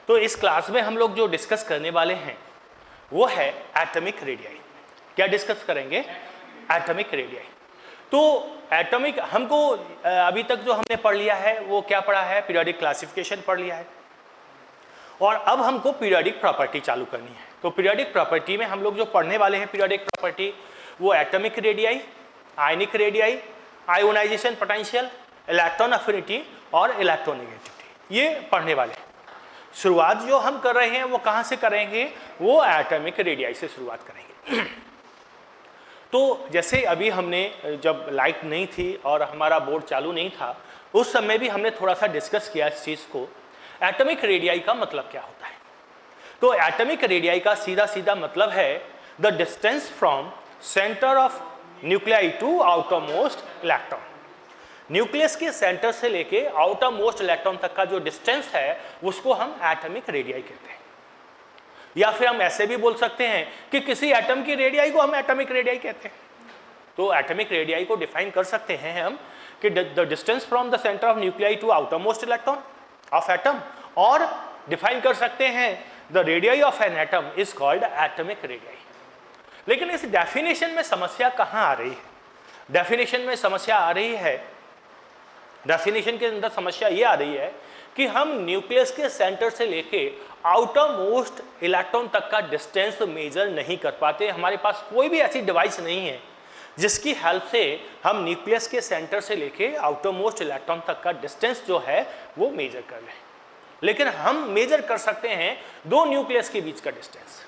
तो इस क्लास में हम लोग जो डिस्कस करने वाले हैं वो है एटॉमिक रेडियाई। क्या डिस्कस करेंगे? Atomic radii. तो एटॉमिक हमको अभी तक जो हमने पढ़ लिया है वो क्या पढ़ा है? पीरियोडिक क्लासिफिकेशन पढ़ लिया है और अब हमको पीरियोडिक प्रॉपर्टी चालू करनी है। तो पीरियोडिक प्रॉपर्टी में हम लोग जो पढ़ने वाले हैं पीरियोडिक प्रॉपर्टी वो atomic radii, ionic radii, ionization potential, electron affinity और इलेक्ट्रोनेगेटिविटी, ये पढ़ने वाले हैं। शुरुआत जो हम कर रहे हैं वो कहाँ से करेंगे? वो एटॉमिक रेडियाई से शुरुआत करेंगे। तो जैसे अभी हमने जब लाइट नहीं थी और हमारा बोर्ड चालू नहीं था उस समय भी हमने थोड़ा सा डिस्कस किया इस चीज़ को, एटॉमिक रेडियाई का मतलब क्या होता है। तो एटॉमिक रेडियाई का सीधा सीधा मतलब है the distance from centre of nuclei to outermost electron. Nucleus के सेंटर से लेके आउटर मोस्ट इलेक्ट्रॉन तक का जो डिस्टेंस है उसको हम एटॉमिक रेडियाई कहते हैं। या फिर हम ऐसे भी बोल सकते हैं कि किसी एटम की रेडियाई को हम एटॉमिक रेडियाई कहते हैं। तो एटॉमिक रेडियाई को डिफाइन कर सकते हैं हम कि the distance from the centre of nuclei to outermost electron of atom, और डिफाइन कर सकते हैं the radii of an atom is called atomic radii. लेकिन इस डेफिनेशन में समस्या कहाँ आ रही है? डेफिनेशन में समस्या आ रही है, डेफिनेशन के अंदर समस्या ये आ रही है कि हम न्यूक्लियस के सेंटर से लेके आउटर मोस्ट इलेक्ट्रॉन तक का डिस्टेंस मेजर नहीं कर पाते। हमारे पास कोई भी ऐसी डिवाइस नहीं है जिसकी हेल्प से हम न्यूक्लियस के सेंटर से लेके आउटर मोस्ट इलेक्ट्रॉन तक का डिस्टेंस जो है वो मेजर कर लें। लेकिन हम मेजर कर सकते हैं दो न्यूक्लियस के बीच का डिस्टेंस।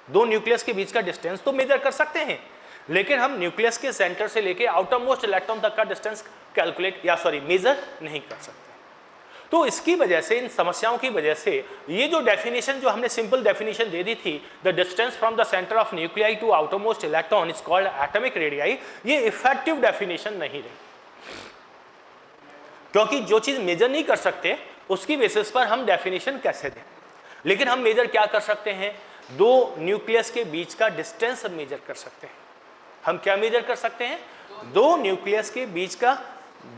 दो न्यूक्लियस के बीच का डिस्टेंस तो मेजर कर सकते हैं, लेकिन हम न्यूक्लियस के सेंटर से लेके आउटर मोस्ट इलेक्ट्रॉन तक का डिस्टेंस कैलकुलेट मेजर नहीं कर सकते। तो इसकी वजह से, इन समस्याओं की वजह से ये जो डेफिनेशन जो हमने सिंपल डेफिनेशन दे दी थी, the distance from the centre of nuclei to outermost electron is called atomic radii, ये इफेक्टिव डेफिनेशन नहीं रही। क्योंकि जो चीज मेजर नहीं कर सकते उसकी बेसिस पर हम डेफिनेशन कैसे दें। लेकिन हम मेजर क्या कर सकते हैं? दो न्यूक्लियस के बीच का डिस्टेंस मेजर कर सकते हैं। हम क्या मेजर कर सकते हैं? दो न्यूक्लियस के बीच का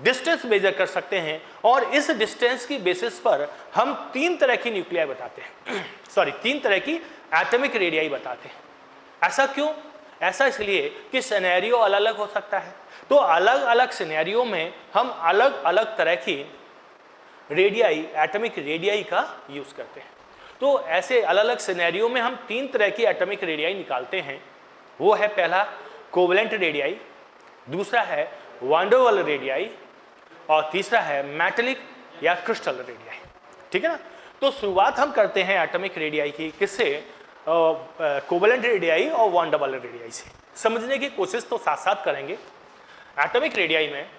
डिस्टेंस मेजर कर सकते हैं, और इस डिस्टेंस की बेसिस पर हम तीन तरह की न्यूक्लियाई बताते हैं तीन तरह की एटॉमिक रेडियाई बताते हैं। ऐसा क्यों? ऐसा इसलिए कि सिनेरियो अलग अलग हो सकता है। तो अलग अलग सिनेरियो में हम अलग अलग तरह की रेडियाई, एटॉमिक रेडियाई का यूज करते हैं। तो ऐसे अलग अलग सिनेरियो में हम तीन तरह की एटॉमिक रेडियाई निकालते हैं। वो है पहला कोवेलेंट रेडियाई, दूसरा है वांडरवाल रेडियाई, और तीसरा है मेटालिक या क्रिस्टल रेडियाई। ठीक है ना? तो शुरुआत हम करते हैं एटॉमिक रेडियाई की किससे? कोवेलेंट रेडियाई और वांडरवाल रेडियाई से। समझने की कोशिश तो साथ साथ करेंगे। एटॉमिक रेडियाई में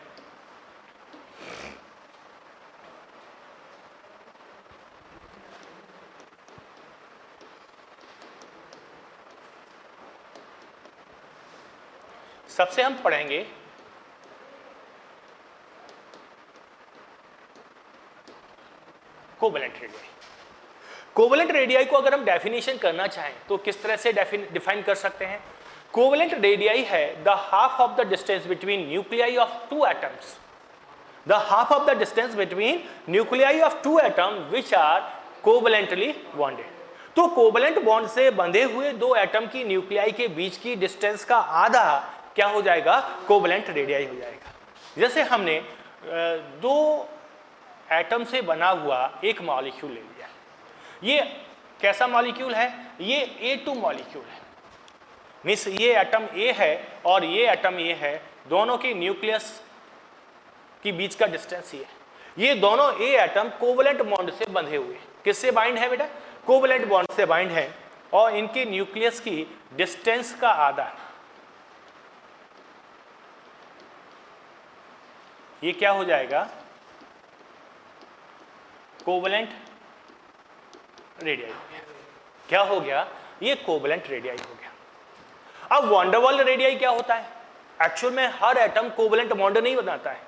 सबसे हम पढ़ेंगे कोवेलेंट रेडियाई। कोवेलेंट रेडियाई को अगर हम डेफिनेशन करना चाहें तो किस तरह से डिफाइन कर सकते हैं? कोवेलेंट रेडियाई है the half of the distance between nuclei of two atoms, the half of the distance between nuclei of two atom which are covalently bonded. तो कोवेलेंट बॉन्ड से बंधे हुए दो एटम की न्यूक्लियाई के बीच की डिस्टेंस का आधा क्या हो जाएगा? कोवेलेंट रेडियाई हो जाएगा। जैसे हमने दो एटम से बना हुआ एक मॉलिक्यूल ले लिया। ये कैसा मॉलिक्यूल है? ये A2 मॉलिक्यूल है। मीन्स ये एटम A है और ये एटम A है, दोनों के न्यूक्लियस के बीच का डिस्टेंस ये है। ये दोनों A एटम कोवेलेंट बॉन्ड से बंधे हुए। किससे बाइंड है बेटा? कोवेलेंट बॉन्ड से बाइंड है, और इनके न्यूक्लियस की डिस्टेंस का आधा, ये क्या हो जाएगा? कोवेलेंट रेडियाई हो गया। क्या हो गया? ये कोवेलेंट रेडियाई हो गया। अब वांडरवाल रेडियाई क्या होता है? एक्चुअल में हर एटम कोवेलेंट बॉन्ड नहीं बनाता है।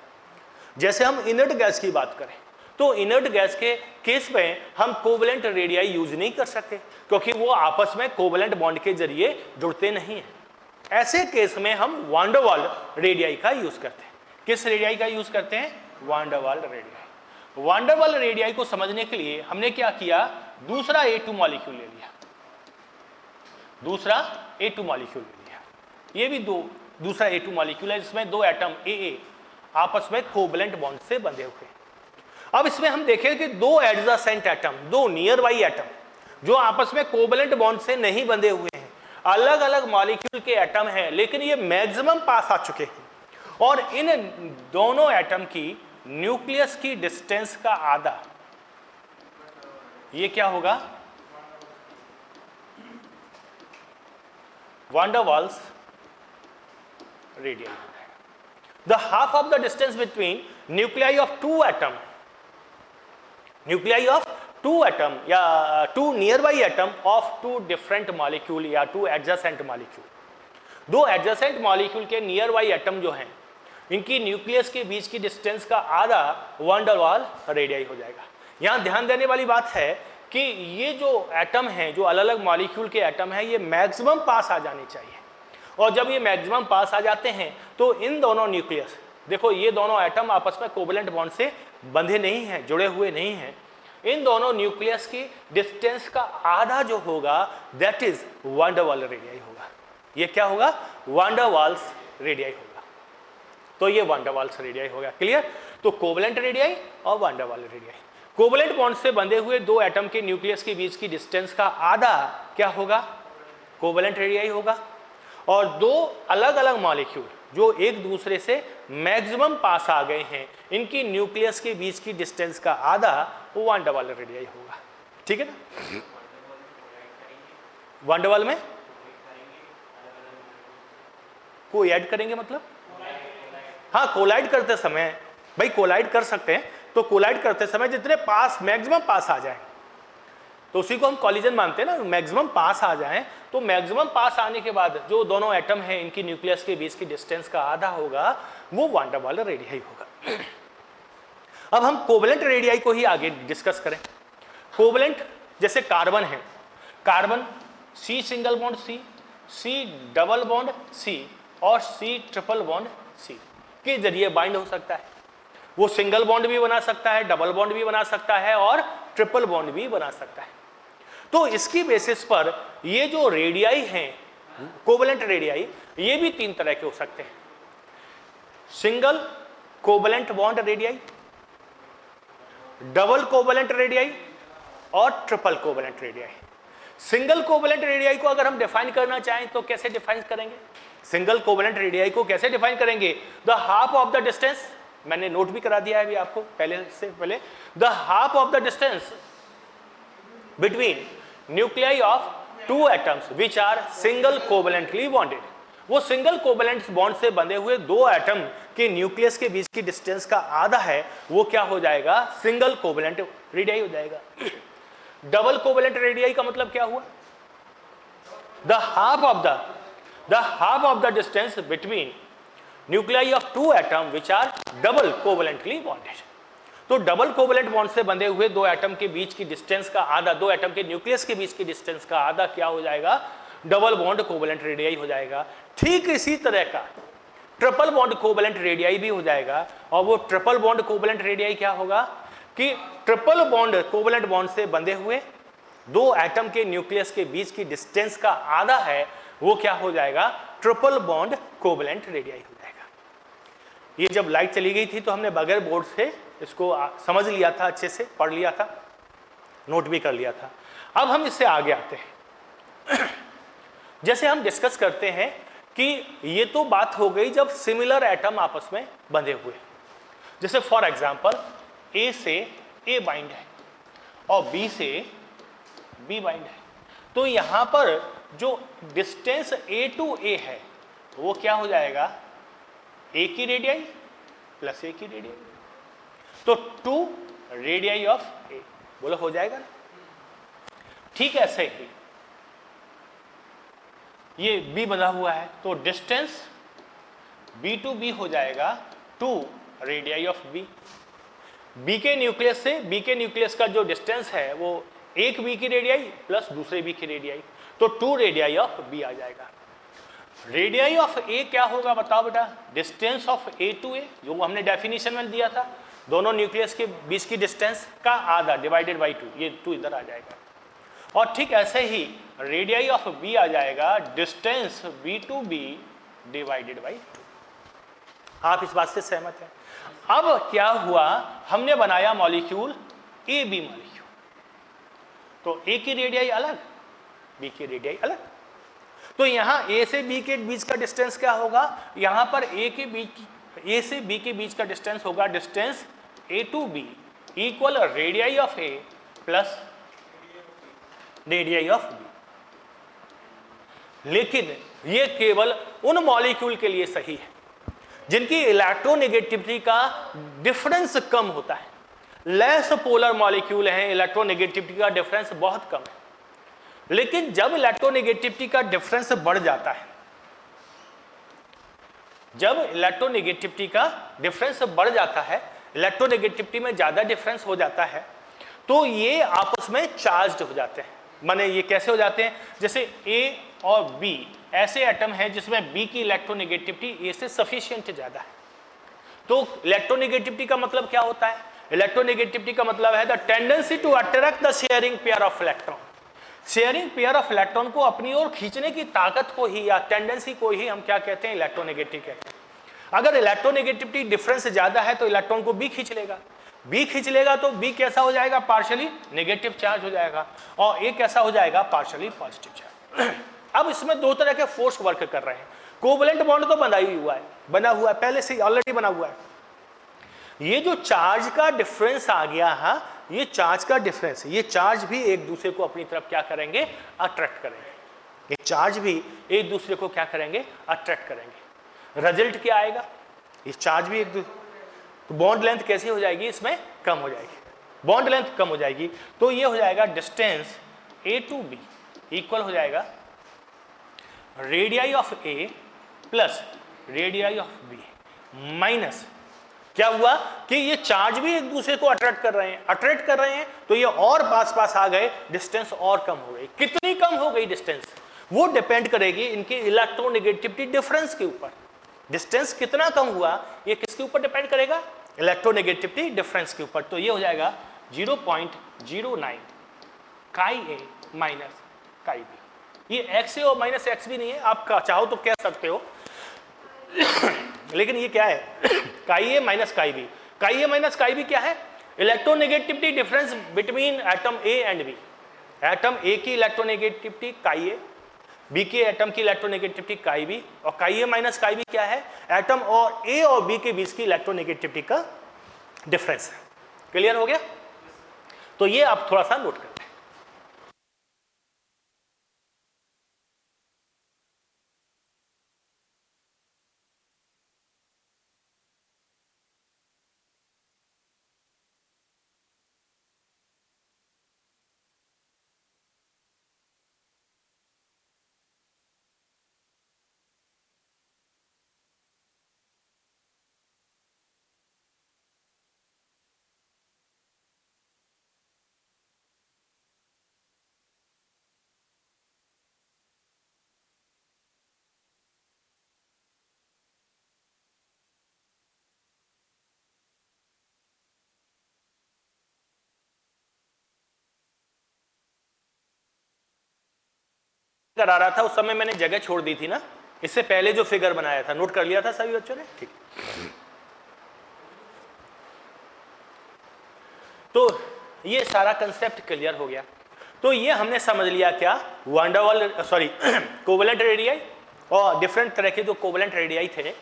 जैसे हम इनर्ट गैस की बात करें तो इनर्ट गैस के केस में हम कोवेलेंट रेडियाई यूज नहीं कर सकते क्योंकि वो आपस में कोवेलेंट बॉन्ड के जरिए जुड़ते नहीं हैं। ऐसे केस में हम वांडरवाल रेडियाई का यूज करते हैं। किस रेडियाई का यूज करते हैं? Van der Waals radii. Van der Waals radii को समझने के लिए हमने क्या किया, दूसरा A2 मॉलिक्यूल ले लिया, दूसरा A2 मॉलिक्यूल ले लिया। ये भी दूसरा A2 मॉलिक्यूल है जिसमें दो एटम AA आपस में कोवैलेंट बॉन्ड से बंधे हुए। अब इसमें हम देखें कि दो एडजेसेंट एटम, दो नियर बाई एटम जो आपस में कोवैलेंट बॉन्ड से नहीं बंधे हुए हैं, अलग अलग मॉलिक्यूल के एटम हैं, लेकिन ये मैक्सिमम पास आ चुके हैं और इन दोनों एटम की न्यूक्लियस की डिस्टेंस का आधा, ये क्या होगा, वान डेर वाल्स रेडियाई हो जाएगा। The half of the distance between nuclei of two atom, nuclei of two atom या two nearby atom of two different molecule या टू एडजेसेंट मॉलिक्यूल, दो एडजेसेंट मॉलिक्यूल के नियर बाई एटम जो हैं, इनकी nucleus के बीच की distance का आधा वान डेर वाल रेडियाई हो जाएगा। यहां ध्यान देने वाली बात है कि ये जो एटम हैं, जो अलग अलग मॉलिक्यूल के एटम हैं, ये मैक्सिमम पास आ जाने चाहिए और जब ये मैक्सिमम पास आ जाते हैं तो इन दोनों न्यूक्लियस, देखो ये दोनों एटम आपस में कोवैलेंट बॉन्ड से बंधे नहीं हैं, जुड़े हुए नहीं हैं, इन दोनों न्यूक्लियस की डिस्टेंस का आधा जो होगा that is one der Waals radii होगा। ये क्या होगा, वान डेर वाल्स रेडियाई होगा। तो ये वान डेर वाल्स रेडियाई हो गया, क्लियर। तो कोवैलेंट रेडियाई और van der Waals radii, covalent bond से बंधे हुए दो एटम के न्यूक्लियस के बीच की डिस्टेंस का आधा क्या होगा, कोवैलेंट रेडियाई होगा। और दो अलग अलग मॉलिक्यूल जो एक दूसरे से मैक्सिमम पास आ गए हैं, इनकी न्यूक्लियस के बीच की डिस्टेंस का आधा वो वान डेर वाल रेडियाई होगा, ठीक है ना। वान डेर वाल में कोई ऐड करेंगे मतलब, हाँ कोलाइड करते समय भाई कोलाइड कर सकते हैं, तो कोलाइड करते समय जितने पास मैक्सिमम पास आ जाए तो उसी को हम कॉलिजन मानते हैं ना, मैक्सिमम पास आ जाए, तो मैक्सिमम पास आने के बाद जो दोनों एटम हैं इनकी न्यूक्लियस के बीच की डिस्टेंस का आधा होगा वो वान डेर वाल रेडियाई होगा। अब हम कोवैलेंट रेडियाई को ही आगे डिस्कस करें। कोवैलेंट जैसे कार्बन है, carbon C single bond C double bond C और C ट्रिपल बॉन्ड C के जरिए बाइंड हो सकता है। वो सिंगल बॉन्ड भी बना सकता है, डबल बॉन्ड भी बना सकता है और ट्रिपल बॉन्ड भी बना सकता है। तो इसकी बेसिस पर ये जो रेडियाई हैं, कोवैलेंट रेडियाई, ये भी तीन तरह के हो सकते हैं, single covalent bond radii, double covalent radii और triple covalent radii. Single covalent radii को अगर हम डिफाइन करना चाहें तो कैसे डिफाइन करेंगे, सिंगल कोवैलेंट रेडियाई को कैसे डिफाइन करेंगे, the half of the distance, मैंने नोट भी करा दिया है अभी आपको पहले, the half of the distance between nuclei of two atoms which are single covalently bonded. वो सिंगल कोवैलेंट बॉन्ड से बंधे हुए दो एटम के न्यूक्लियस के बीच की डिस्टेंस का आधा है, वो क्या हो जाएगा, सिंगल कोवैलेंट रेडियाई हो जाएगा। डबल कोवैलेंट रेडियाई का मतलब क्या हुआ, the half of the distance between nuclei of two atom which are double covalently bonded. तो डबल कोवैलेंट बॉन्ड से बंधे हुए दो एटम के बीच की डिस्टेंस का आधा, दो एटम के न्यूक्लियस के बीच की डिस्टेंस का आधा क्या हो जाएगा, डबल बॉन्ड कोवैलेंट रेडियाई हो जाएगा। ठीक इसी तरह का ट्रिपल बॉन्ड कोवैलेंट रेडियाई भी हो जाएगा। और वो ट्रिपल बॉन्ड कोवैलेंट रेडियाई क्या होगा कि ट्रिपल बॉन्ड कोवैलेंट बॉन्ड से बंधे हुए दो एटम के न्यूक्लियस के बीच की डिस्टेंस का आधा है, वो क्या हो जाएगा, ट्रिपल बॉन्ड कोवैलेंट रेडियाई हो जाएगा। ये जब लाइट चली गई थी तो हमने बगैर बोर्ड से इसको समझ लिया था, अच्छे से पढ़ लिया था, नोट भी कर लिया था। अब हम इससे आगे आते हैं। जैसे हम डिस्कस करते हैं कि ये तो बात हो गई जब सिमिलर एटम आपस में बंधे हुए, जैसे फॉर एग्जांपल A से A बाइंड है और B से B बाइंड है, तो यहां पर जो डिस्टेंस A टू A है वो क्या हो जाएगा, A की रेडियाई प्लस A की रेडियाई, तो 2 रेडियाई ऑफ A, बोलो हो जाएगा ना। ठीक ऐसे ही ये B बना हुआ है तो डिस्टेंस B टू B हो जाएगा 2 रेडियाई ऑफ B। B के न्यूक्लियस से B के न्यूक्लियस का जो डिस्टेंस है वो एक B की रेडियाई प्लस दूसरे B की रेडियाई, तो 2 रेडियाई ऑफ B आ जाएगा। रेडियाई ऑफ A क्या होगा बताओ बेटा, distance of A to A, जो हमने डेफिनेशन में दिया था, दोनों न्यूक्लियस के बीच की डिस्टेंस का आधा डिवाइडेड बाई 2, ये 2 इधर आ जाएगा। और ठीक ऐसे ही रेडियाई ऑफ बी आ जाएगा distance B to B divided by 2। आप इस बात से सहमत हैं? अब क्या हुआ, हमने बनाया मॉलिक्यूल ए बी मॉलिक्यूल, तो ए की रेडियाई अलग, बी की रेडियाई अलग। तो यहां ए से बी के बीच का डिस्टेंस क्या होगा, यहां पर ए से बी के बीच का डिस्टेंस होगा distance A to B equal radii of A plus radii of B. लेकिन ये केवल उन मॉलिक्यूल के लिए सही है जिनकी इलेक्ट्रोनेगेटिविटी का डिफरेंस कम होता है। लेस पोलर मॉलिक्यूल हैं, इलेक्ट्रोनेगेटिविटी का डिफरेंस बहुत कम है। लेकिन जब इलेक्ट्रोनेगेटिविटी का डिफरेंस बढ़ जाता है, जब इलेक्ट्रोनेगेटिविटी का डिफरेंस बढ़ जाता है, इलेक्ट्रोनेगेटिविटी में ज्यादा डिफरेंस हो जाता है, तो ये आपस में चार्ज्ड हो जाते हैं। माने ये कैसे हो जाते हैं, जैसे ए और बी ऐसे एटम हैं जिसमें बी की इलेक्ट्रोनेगेटिविटी ए से सफिशिएंट ज्यादा है। तो इलेक्ट्रोनेगेटिविटी का मतलब क्या होता है, इलेक्ट्रोनेगेटिविटी का मतलब है the tendency to attract the sharing pair of electron. Sharing pair of electron को अपनी ओर खींचने की ताकत को ही या टेंडेंसी को ही हम क्या कहते हैं, इलेक्ट्रोनेगेटिव कहते हैं। अगर इलेक्ट्रोनेगेटिविटी डिफरेंस ज्यादा है तो इलेक्ट्रॉन को बी खींच लेगा, बी खींच लेगा तो बी कैसा हो जाएगा, पार्शियली नेगेटिव चार्ज हो जाएगा, और ए कैसा हो जाएगा, पार्शियली पॉजिटिव चार्ज। अब इसमें दो तरह के फोर्स वर्क कर रहे हैं। कोवलेंट बॉन्ड तो बना हुआ है पहले से ऑलरेडी बना हुआ है। ये जो चार्ज का डिफरेंस आ गया है, ये चार्ज का डिफरेंस, ये चार्ज भी एक दूसरे को अपनी तरफ क्या करेंगे, अट्रैक्ट करेंगे। ये चार्ज भी एक दूसरे को क्या करेंगे, अट्रैक्ट करेंगे। रिजल्ट क्या आएगा, ये चार्ज भी एक दूसरे, तो बॉन्ड लेंथ कैसी हो जाएगी, इसमें कम हो जाएगी, बॉन्ड लेंथ कम हो जाएगी। तो ये हो जाएगा distance A to B equal हो जाएगा radii of A plus radii of B minus, क्या हुआ कि ये चार्ज भी एक दूसरे को अट्रैक्ट कर रहे हैं, तो ये और पास आ गए, डिस्टेंस और कम हो गई। कितनी कम हो गई डिस्टेंस, वो डिपेंड करेगी इनके इलेक्ट्रोनेगेटिविटी डिफरेंस के ऊपर। डिस्टेंस कितना कम हुआ ये किसके ऊपर डिपेंड करेगा, इलेक्ट्रोनेगेटिविटी डिफरेंस के ऊपर। तो ये हो जाएगा 0.09 काई ए माइनस काई बी। ये एक्स ए और माइनस एक्स भी नहीं है, आप चाहो तो कह सकते हो, लेकिन ये क्या है, काई ए माइनस काई बी। काई ए माइनस काई बी क्या है, electronegativity difference between atom A and B. Atom A की इलेक्ट्रोनेगेटिविटी काई ए, बी के एटम की इलेक्ट्रोनेगेटिविटी काई बी, और काई ए माइनस काई बी क्या है, एटम और ए और बी के बीच की इलेक्ट्रोनेगेटिविटी का डिफरेंस है। क्लियर हो गया? तो ये आप थोड़ा सा नोट कर लें। करा रहा था उस समय मैंने जगह छोड़ दी थी ना, इससे पहले जो फिगर बनाया था, नोट कर लिया था सभी बच्चों ने? ठीक। तो ये सारा कंसेप्ट क्लियर हो गया। तो ये हमने समझ लिया क्या, वंडरवॉल कोवेलेंट रेडियाई और डिफरेंट तरह के जो कोवेलेंट रेडियाई थे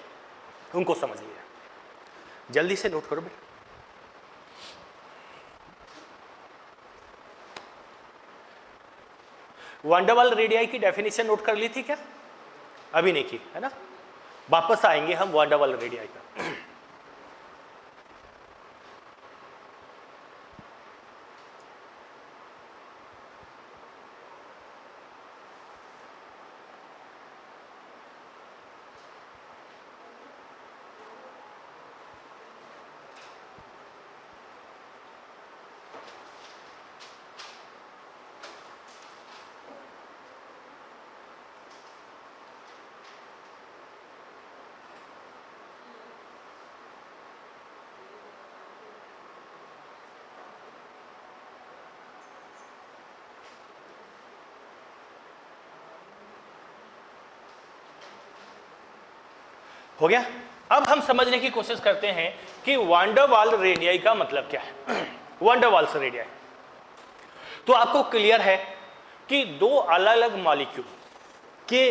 उनको समझ लिया। जल्दी से नोट करो बेटा। वंडरवॉल रेडियाई की डेफिनेशन नोट कर ली थी क्या? अभी नहीं की है ना, वापस आएंगे हम वंडरवॉल रेडियाई का। हो गया। अब हम समझने की कोशिश करते हैं कि वान डेर वाल्स रेडियाई का मतलब क्या है। वान डेर वाल्स रेडियाई, तो आपको क्लियर है कि दो अलग अलग मॉलिक्यूल के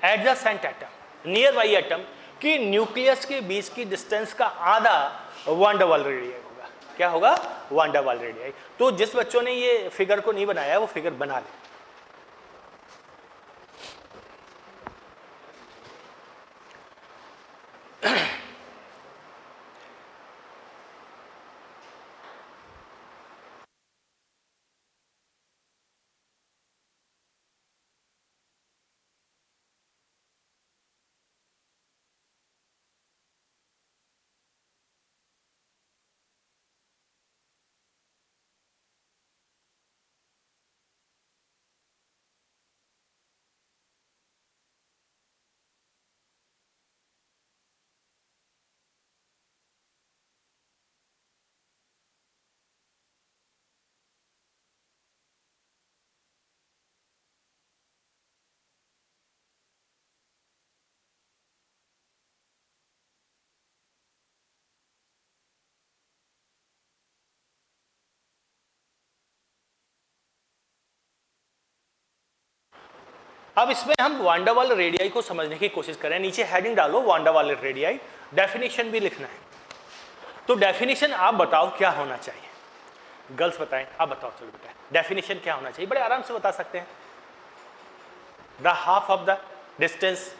adjacent atom, near by atom कि न्यूक्लियस के बीच की डिस्टेंस का आधा वान डेर वाल्स रेडियाई होगा। क्या होगा? वान डेर वाल्स रेडियाई। तो जिस बच्चों ने ये फिगर को नहीं बनाया वो फिगर बना ले। अब इसमें हम वान डेर वाल्स रेडियाई को समझने की कोशिश करें। नीचे हेडिंग डालो वान डेर वाल्स रेडियाई, डेफिनेशन भी लिखना है। तो डेफिनेशन आप बताओ क्या होना चाहिए? गर्ल्स बताएं, आप बताओ। चलो बेटा, डेफिनेशन क्या होना चाहिए? बड़े आराम से बता सकते हैं। The half of the distance,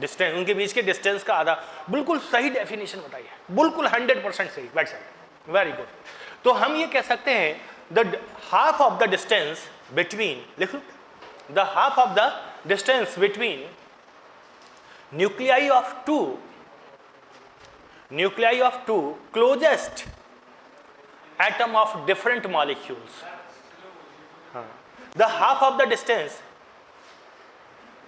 distance, उनके बीच के डिस्टेंस का आधा। बिल्कुल सही डेफिनेशन बताइए, बिल्कुल 100% सही। Very good. तो हम ये कह सकते हैं the half of the distance between, लिख लो, the half of the distance between nuclei of two closest atom of different molecules. The half of the distance,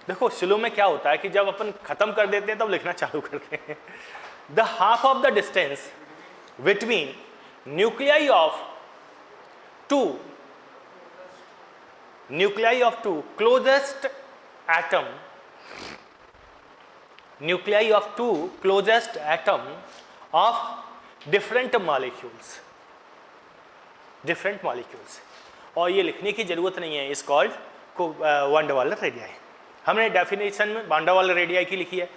देखो स्लो में क्या होता है कि जब अपन खत्म कर देते हैं तब लिखना चालू करते हैं। The half of the distance between nuclei of two closest atom, nuclei of two closest atom of different molecules, और ये लिखने की जरूरत नहीं है, इस कॉल्ड को वान डेर वाल्स रेडियाई। हमने डेफिनेशन में वान डेर वाल्स रेडियाई की लिखी है,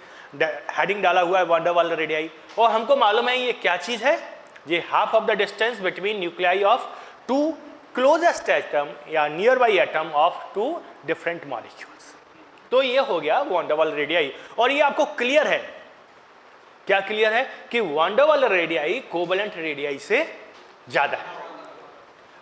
हेडिंग डाला हुआ है वान डेर वाल्स रेडियाई, और हमको मालूम है ये क्या चीज है, ये half of the distance between nuclei of two closest atom या nearby atom of two different molecules. तो ये हो गया वान डेर वाल्स रेडियाई। और ये आपको क्लियर है, क्या क्लियर है? कि van der Waals radii covalent radii से ज्यादा है।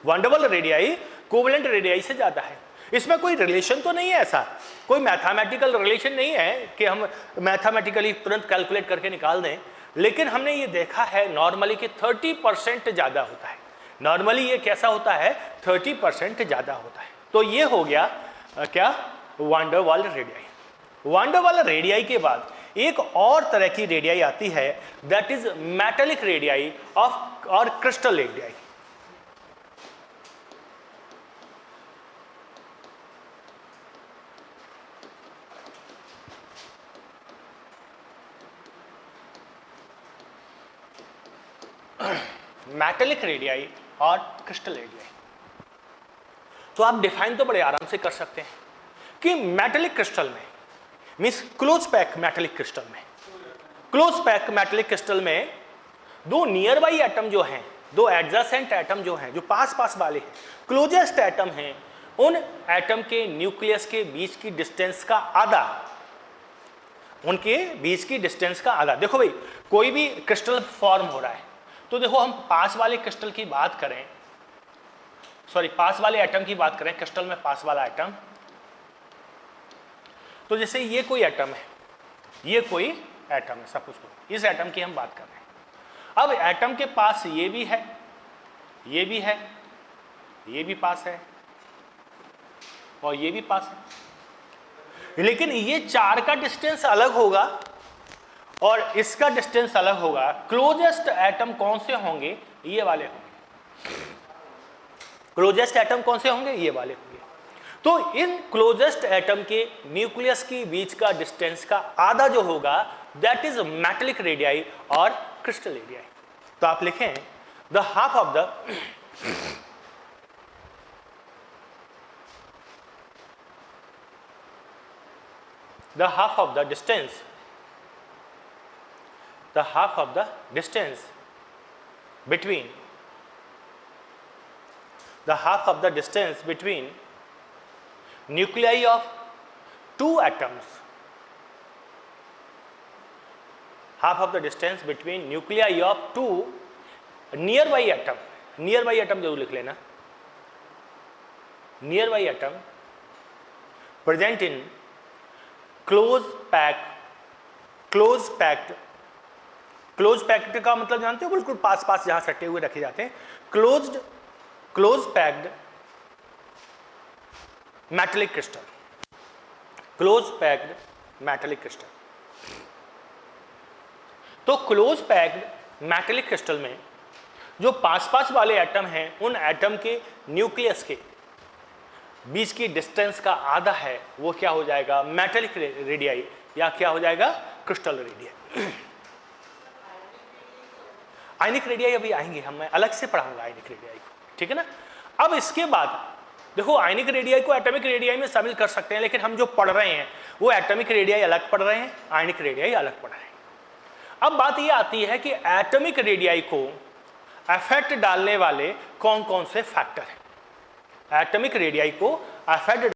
Van der Waals radii covalent radii से ज्यादा है। इसमें कोई रिलेशन तो नहीं है, ऐसा कोई मैथमेटिकल रिलेशन नहीं है कि हम मैथमेटिकली तुरंत कैलकुलेट करके निकाल दें, लेकिन हमने ये देखा है नॉर्मली कि 30% ज़्यादा होता है। नॉर्मली ये कैसा होता है? 30% ज़्यादा होता है। तो ये हो गया क्या? वान der Waals radii. Van der Waals radii के बाद एक और तरह की रेडियाई आती है, that is metallic radii of और क्रिस्टल रेडियाई। मेटालिक रेडियाई और क्रिस्टल रेडियाई। तो आप डिफाइन तो बड़े आराम से कर सकते हैं कि मेटालिक क्रिस्टल में means close pack metallic crystal में, क्लोज पैक मेटालिक क्रिस्टल में दो नियर बाई एटम जो हैं, दो एडजेसेंट एटम जो हैं, जो पास पास वाले हैं, क्लोजेस्ट एटम हैं, उन एटम के न्यूक्लियस के बीच की डिस्टेंस का आधा, उनके बीच की डिस्टेंस का आधा। देखो भाई, कोई भी क्रिस्टल फॉर्म हो रहा है तो देखो हम पास वाले क्रिस्टल की बात करें, सॉरी पास वाले एटम की बात करें, क्रिस्टल में पास वाला एटम, तो जैसे ये कोई एटम है, ये कोई एटम है, सपोज को इस एटम की हम बात कर रहे हैं। अब एटम के पास ये भी है, ये भी है, ये भी पास है और ये भी पास है, लेकिन ये चार का डिस्टेंस अलग होगा और इसका डिस्टेंस अलग होगा। क्लोजेस्ट एटम कौन से होंगे? ये वाले होंगे। क्लोजेस्ट एटम कौन से होंगे? ये वाले होंगे। तो इन क्लोजेस्ट एटम के न्यूक्लियस के बीच का डिस्टेंस का आधा जो होगा दैट इज मेटेलिक रेडियाई और क्रिस्टल रेडियाई। तो आप लिखें the half of the distance, the half of the distance between nuclei of two atoms, half of the distance between nuclei of two nearby atom, nearby atom जरूर लिख लेना, nearby atom present in close packed का मतलब जानते हो? बिल्कुल पास पास जहां सटे हुए रखे जाते हैं। क्लोज पैक्ड मेटेलिक क्रिस्टल, तो क्लोज पैक्ड मेटेलिक क्रिस्टल में जो पास पास वाले एटम हैं उन एटम के न्यूक्लियस के बीच की डिस्टेंस का आधा है, वो क्या हो जाएगा? मेटेलिक रेडियाई या क्या हो जाएगा? Crystal radii. आयनिक रेडियाई अभी आएंगे, हम मैं अलग से पढ़ाऊंगा आयनिक रेडियाई को, ठीक है ना। अब इसके बाद देखो आयनिक रेडियाई को एटॉमिक रेडियाई में शामिल कर सकते हैं, लेकिन हम जो पढ़ रहे हैं वो एटॉमिक रेडियाई अलग पढ़ रहे हैं, आयनिक रेडियाई अलग पढ़ रहे हैं। अब बात ये आती है कि एटॉमिक रेडियाई को अफेक्ट डालने वाले कौन कौन से फैक्टर हैं? एटॉमिक रेडियाई को अफेक्ट